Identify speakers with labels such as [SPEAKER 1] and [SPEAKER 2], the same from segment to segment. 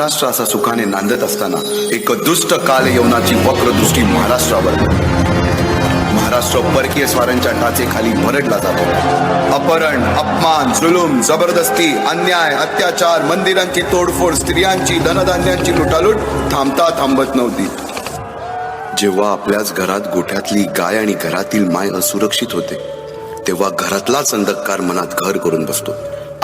[SPEAKER 1] महाराष्ट्र असा सुखाने नांदत असताना एक दुष्ट काल यवनाची वक्रदृष्टी महाराष्ट्रावर. महाराष्ट्र परकीय स्वारांच्या टाचेखाली भरडला जातो. अपहरण, अपमान, जुलूम, जबरदस्ती, अन्याय, अत्याचार, मंदिरांची तोडफोड, स्त्रियांची, धनधान्यांची लुटालूट थांबत नव्हती. जेव्हा आपल्याच घरात गोठ्यातली गाय आणि घरातील माय असुरक्षित होते, तेव्हा घरातलाच अंधकार मनात घर करून बसतो.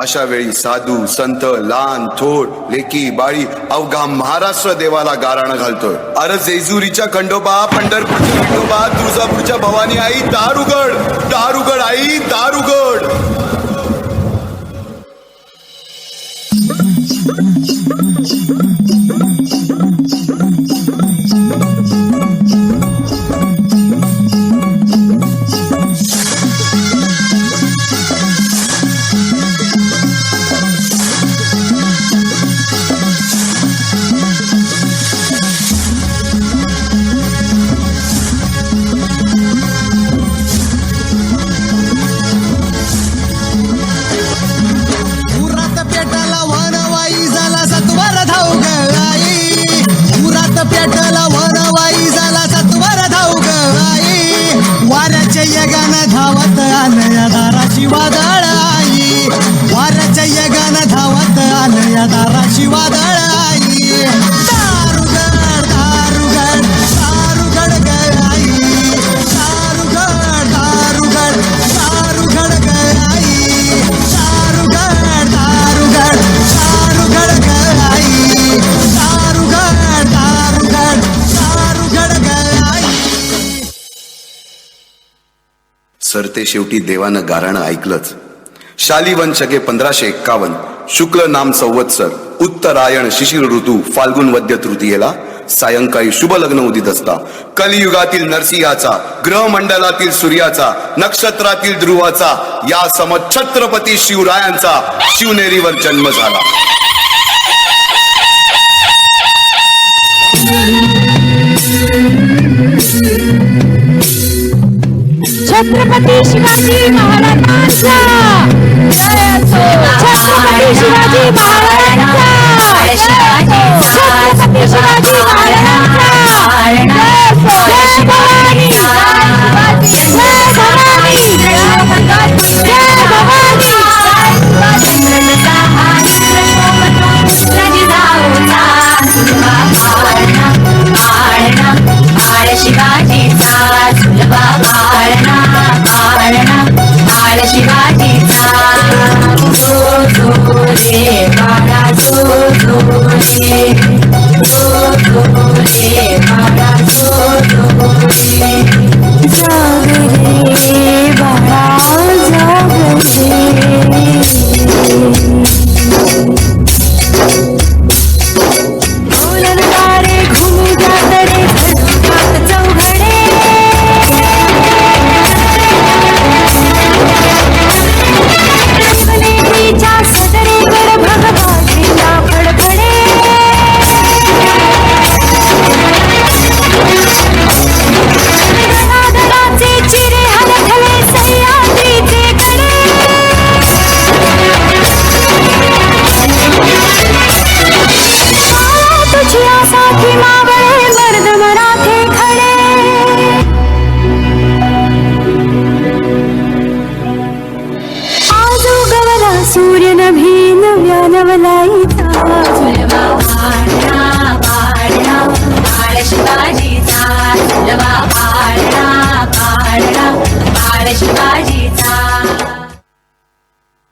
[SPEAKER 1] अशा वेळी साधू, संत, लहान, थोर, लेकी, बाळी अवघा महाराष्ट्र देवाला गाराणं घालतोय. अरे जेजुरीच्या खंडोबा, पंढरपूरच्या खंडोबा, तुळजापूरच्या भवानी आई, दार उघड, दार उघड आई, दार उघड.
[SPEAKER 2] धावत आलया दाराची वादळ आई, वाऱ्याच्या यगानं धावत आलया दाराची वादळ आई. दारुगड दारुगड दारुगड ग आई, दारुगड दारुगड दारुगड ग आई, दारुगड दारुगड दारुगड ग आई, दारुगड दारुगड दारुगड ग आई.
[SPEAKER 1] सरते शेवटी देवानं गाराणं ऐकलंच. शालिवन शके 1551 शुक्ल नाम संवत्सर, उत्तरायण शिशिर ऋतू, फाल्गुन वद्य तृतीयेला सायंकाळी शुभ लग्न उदित असता कलियुगातील नरसिंहाचा, ग्रहमंडलातील सूर्याचा, नक्षत्रातील ध्रुवाचा, या सम छत्रपती शिवरायांचा शिवनेरीवर जन्म झाला.
[SPEAKER 3] छत्रपती शिवाजी महाराजांचा जय असो. छत्रपती शिवाजी महाराजांचा जय असो. छत्रपती शिवाजी महाराजांचा जय असो. जय भवानी, जय भवानी, जय भवानी.
[SPEAKER 4] शिवाजीचा सुलभा पाळणा पाळणा बाळ शिवाजीचा. जो जो रे बाळा, जो जो रे, जो जो रे बाळा, जो जो रे. जाग रे बाळा, जाग रे.
[SPEAKER 3] सूर्य नभी नव्या नवलाईचा
[SPEAKER 4] सुलभा पाळणा पाळणा बाळ शिवाजीचा. सुलभा पाळणा पाळणा बाळ शिवाजीचा.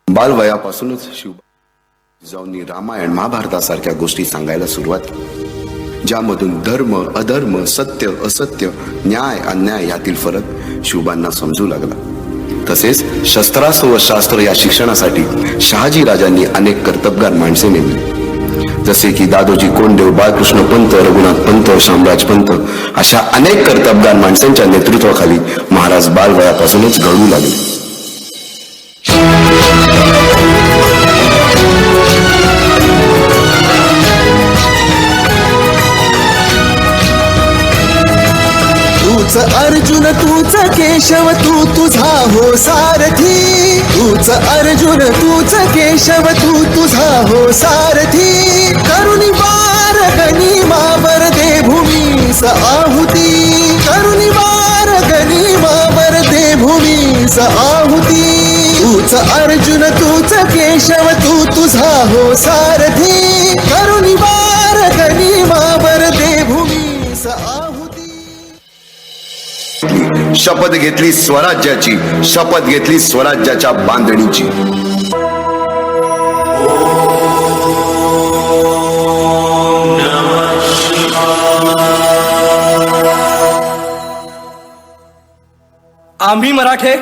[SPEAKER 1] बालवयापासूनच शिवबाईंनी रामायण महाभारतासारख्या गोष्टी सांगायला सुरुवात केली, ज्यामधून धर्म अधर्म, सत्य असत्य, न्याय अन्याय यातील फरक शिवबांना समजू लागला. तसेच शस्त्रास्त्र व शास्त्र या शिक्षणासाठी शहाजी राजांनी अनेक कर्तबगार माणसे नेमली, जसे की दादोजी कोंडदेव, बाळकृष्ण पंत, रघुनाथ पंत, शामराज पंत अशा अनेक कर्तबगार माणसांच्या नेतृत्वाखाली महाराज बालवयापासूनच घडू लागले.
[SPEAKER 2] तूच अर्जुन, तूच केशव, तू तुझा हो सारथी. तूच अर्जुन, तूच केशव, तू तुझा हो सारथी. करुणी गनिमावर दे भूमीस आहुती करुणी वार गनिमावर दे भूमीस आहुती तूच अर्जुन तूच केशव तू तुझा हो सारथी करुणी वार गनिमावर दे भूमीस आहुती
[SPEAKER 1] शपथ घेतली स्वराज्याची, शपथ घेतली स्वराज्याच्या बांधणीची.
[SPEAKER 5] आम्ही मराठे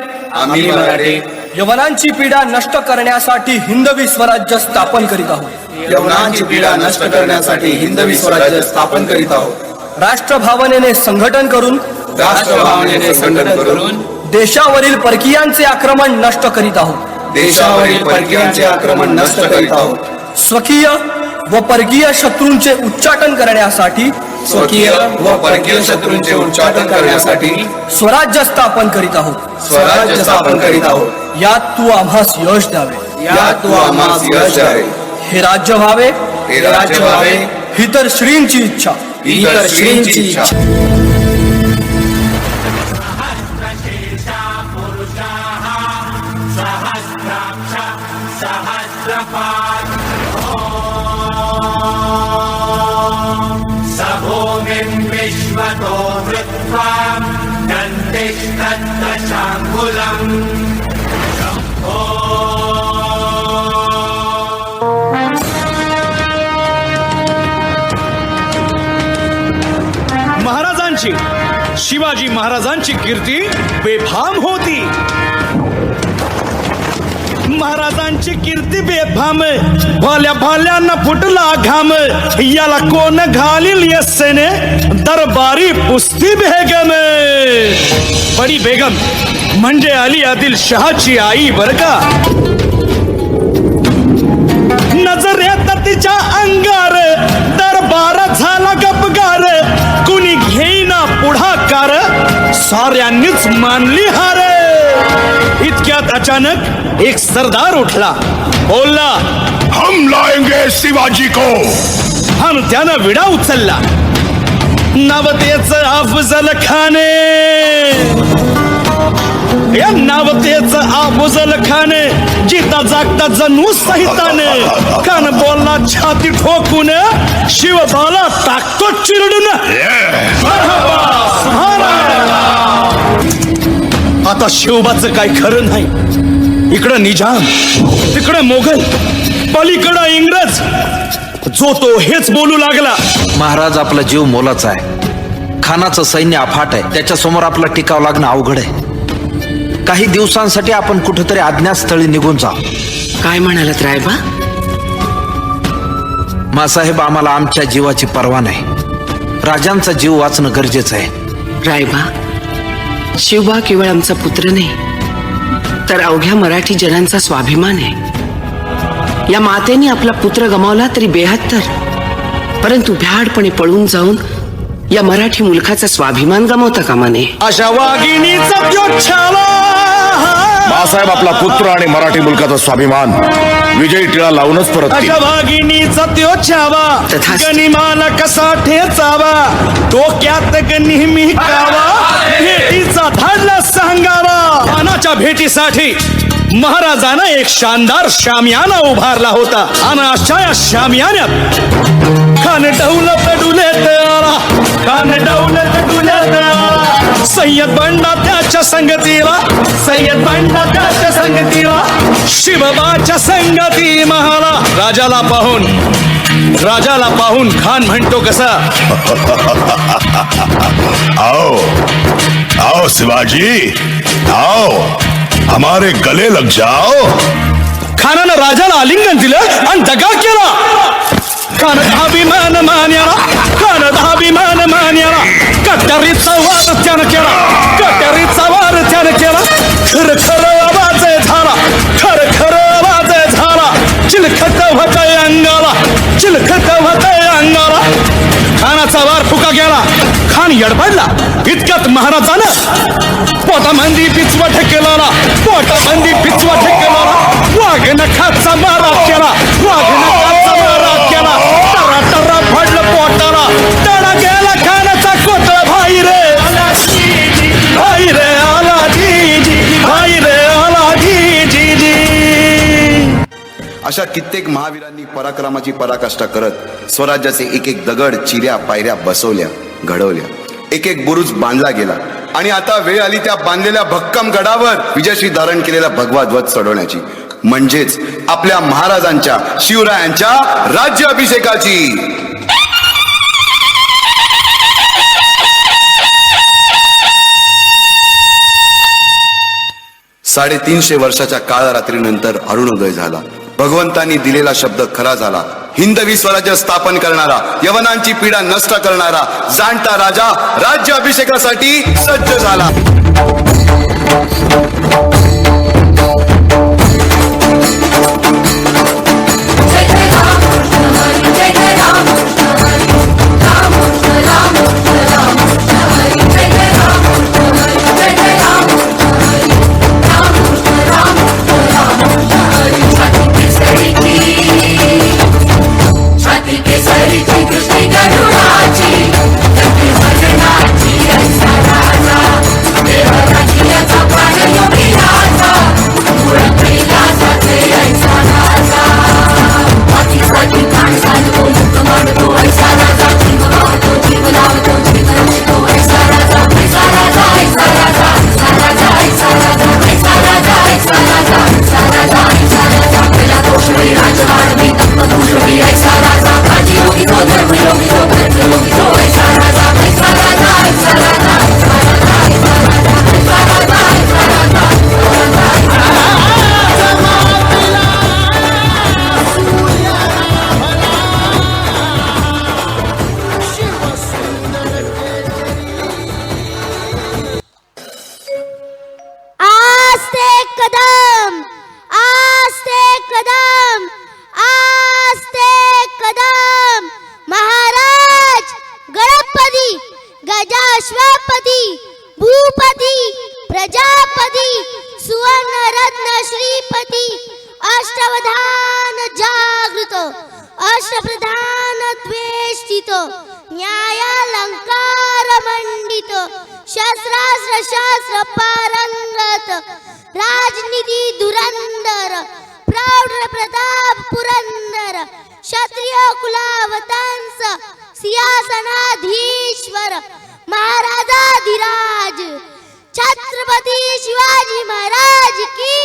[SPEAKER 5] यवनांची पीडा नष्ट करण्यासाठी हिंदवी स्वराज्य स्थापन करीत आहोत.
[SPEAKER 6] यवनांची पीडा नष्ट करण्यासाठी हिंदवी स्वराज्य स्थापन करीत आहोत.
[SPEAKER 5] राष्ट्रभावनेने संघटन करून देशावरील परकीयांचे आक्रमण नष्ट करीत आहोत.
[SPEAKER 6] देशावरील परकीयांचे आक्रमण नष्ट करीत आहोत.
[SPEAKER 5] स्वकीय व परकीय शत्रूंचे उच्चाटन करण्यासाठी
[SPEAKER 6] उच्चाटन करण्यासाठी
[SPEAKER 5] स्वराज्य स्थापन करीत आहोत.
[SPEAKER 6] स्वराज्य स्थापन करीत आहोत.
[SPEAKER 5] यात तू आम्हास यश द्यावे.
[SPEAKER 6] यात तू आम्हास यश द्यावे.
[SPEAKER 5] हे राज्य व्हावे.
[SPEAKER 6] हे राज्य व्हावे.
[SPEAKER 5] ही तर श्रींची इच्छा.
[SPEAKER 6] ही तर श्रींची इच्छा.
[SPEAKER 7] विश्वतो वृत्वा दन्तिस्तत्तशाङ्कुलम्
[SPEAKER 8] महाराजांची शिवाजी महाराजांची कीर्ती बेफाम होती. महाराजांची कीर्ती बेफाम भाल्या भाल्यांना फुटला घाम याला कोण घालील यस्सेने दरबारी पुस्ती बेगम. बडी बेगम म्हणजे अली आदिल शहाची आई बर का. नजर येत तिच्या अंगार दरबार झाला गपगार कुणी घेईना पुढाकार साऱ्यांनीच मानली हार. इतक्यात अचानक एक सरदार उठला बोलला
[SPEAKER 9] हम लाएंगे शिवाजी को.
[SPEAKER 8] हम त्यानं विडा उचलला. नावतेच अफजल खाने या नावतेच अफजल खाने जिता जागता जणू सहिताने कान बोलला छाती ठोकून शिवबाला टाकतो चिरडून. आता शिवबाचं काय खरं नाही. इकडं निजाम तिकडं मोगल पलीकडं इंग्रज जो तो हेच बोलू लागला.
[SPEAKER 10] महाराज आपला जीव मोलाचा आहे. खानाचं सैन्य अफाट आहे. त्याच्या समोर आपला टिकाव लागणं अवघड आहे. काही दिवसांसाठी आपण कुठेतरी अज्ञातस्थळी निघून जाऊ.
[SPEAKER 11] काय म्हणालात रायबा?
[SPEAKER 10] मासाहेब आम्हाला आमच्या जीवाची पर्वा नाही. राजांचा जीव वाचणं गरजेचं आहे.
[SPEAKER 11] रायबा शिवबा केवळ आमचा पुत्र नाही तर अवघ्या मराठी जनांचा स्वाभिमान आहे. या मातेने आपला पुत्र गमावला तरी 72 परंतु भ्याडपणे पळून जाऊन या मराठी मुलखाचा स्वाभिमान गमावता कामा नये.
[SPEAKER 8] अशा वाघिणीचा द्योच्छाला
[SPEAKER 9] बाळासाहेब आपला पुत्र आणि मराठी मुलकाचा स्वाभिमान विजयी टिळा लावूनच परत
[SPEAKER 8] अशा वाघिणीचा द्योच्छावा गनिमाला कसा ठेचावा डोक्यात नेहमी कावा भेटीचा धाडला सांगावा. खानाच्या भेटीसाठी महाराजानं एक शानदार शामियाना उभारला होता आणि अशा या शामियान्यात खान डौलत डुलेत आला. खान डौलत डुलेत आला. सय्यद बंडा त्याच्या संगतीला. सय्यद बंडा त्याच्या संगतीला. शिवबाच्या संगती महाला. राजाला पाहून खान म्हणतो कसा
[SPEAKER 9] आओ आओ शिवाजी आओ हमारे गले लग जाओ.
[SPEAKER 8] खानानं राजाला आलिंगन दिलं आणि दगा केला. खान अभिमान मान्याला. खान अभिमान मान्याला. कट्यारीचा वार त्यानं केला. कट्यारीचा वार त्यानं केला. खर खर आवाज झाला. खर खर आवाज झाला. चिलखत होतय अंगाला. चिलखत होतय अंगाला. खानाचा वार फुका गेला. खान यडपडला. इतक्यात महाराजानं पोटामंदी पिचवट केला. पोटामंदी पिचवट केला. वाघ नखाचा मारा केला. वाघ नखाचा मारा केला. टरा टरा पडलं पोटा
[SPEAKER 1] अशा कित्येक महावीरांनी पराक्रमाची पराकाष्ठा करत स्वराज्याचे एक एक दगड, चिऱ्या, पायऱ्या बसवल्या, घडवल्या, एक एक बुरुज बांधला गेला आणि आता वेळ आली त्या बांधलेल्या भक्कम गडावर विजयश्री धारण केलेला भगवा ध्वज चढवण्याची, म्हणजेच आपल्या महाराजांच्या, शिवरायांच्या राज्याभिषेकाची. 350 वर्षाच्या काळरात्रीनंतर अरुणोदय झाला. भगवंतांनी दिलेला शब्द खरा झाला. हिंदवी स्वराज्य स्थापन करणारा, यवनांची पीडा नष्ट करणारा जाणता राजा राज्याभिषेकासाठी सज्ज झाला.
[SPEAKER 3] गजाश्वपदी भूपती प्रजापती सुवर्ण रत्न श्रीपती अष्टवधान जागृत अष्टप्रधान द्वेष्टित न्यायालंकार मंडित शस्त्रास्त्र शास्त्र पारंगत राजनीती धुरंधर प्रौढ प्रताप पुरंदर क्षत्रिय कुलावतंस सिंहासनाधीश्वर महाराजाधिराज छत्रपती शिवाजी महाराज की,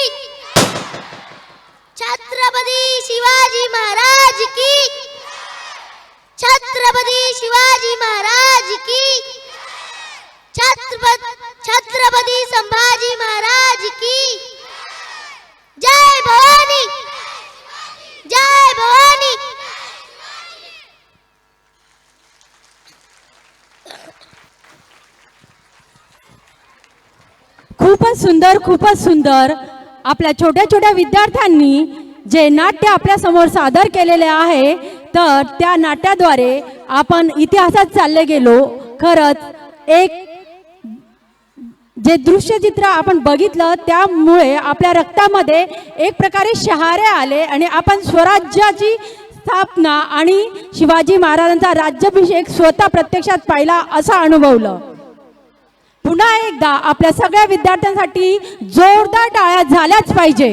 [SPEAKER 3] छत्रपती शिवाजी महाराज की, छत्रपती शिवाजी महाराज की, छत्रपती संभाजी महाराज की. जय भवानी, जय भवानी.
[SPEAKER 12] खूपच सुंदर, खूपच सुंदर. आपल्या छोट्या छोट्या विद्यार्थ्यांनी जे नाट्य आपल्या समोर सादर केलेले आहे, तर त्या नाट्याद्वारे आपण इतिहासात चालले गेलो. खरंच एक जे दृश्यचित्र आपण बघितलं त्यामुळे आपल्या रक्तामध्ये एक प्रकारे शहारे आले आणि आपण स्वराज्याची स्थापना आणि शिवाजी महाराजांचा राज्याभिषेक स्वतः प्रत्यक्षात पाहिला असं अनुभवलं. पुन्हा एकदा आपल्या सगळ्या विद्यार्थ्यांसाठी जोरदार टाळ्या झाल्याच पाहिजे.